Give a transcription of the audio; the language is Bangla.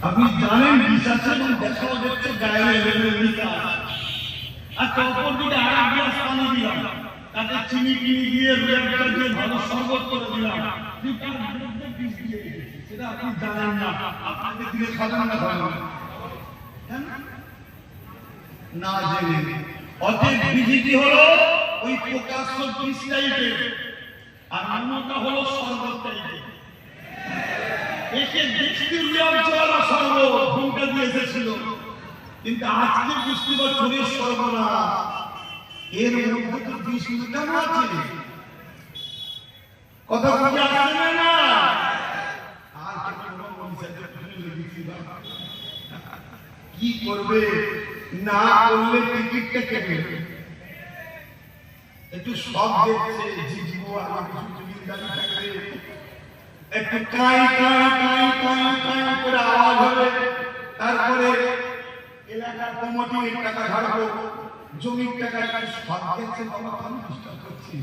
আপনি জানেন বিশ্বাস এবং দেখাও দেখছে গায়ে আর অপর দিকে আর গ্লাস পানি দিলাম, তাতে চিনি কিনে দিয়ে দিয়ে ভালো শরবত করে দিলাম, সেটা আপনি জানেন না, আপনাকে দিয়ে খাবেন না খাবেন না জেনে। অতএব বিধিটি হলো ওই প্রকাশ্য বিষ টাইপের, আর অন্যটা হলো শরবত টাইপের। একে বৃষ্টি চলা শরবত ঘুমটা দিয়ে এসেছিল, কিন্তু আজকে বৃষ্টি বছরের সর্বনাশ, এর মধ্যে তো বিষ মিটানো আছে। কথা বুঝে আসছে না? আর কি করবে না করলে টিকিটটা কেটে একটু সব দেখছে, জিজবো আর একটু কাই কাই কাই কাই কাই করে আওয়াজ হবে, তারপরে এলাকার কমিটির টাকা ধারবো, জমির টাকা সব দেখছে। বাবা আমি চেষ্টা করছি,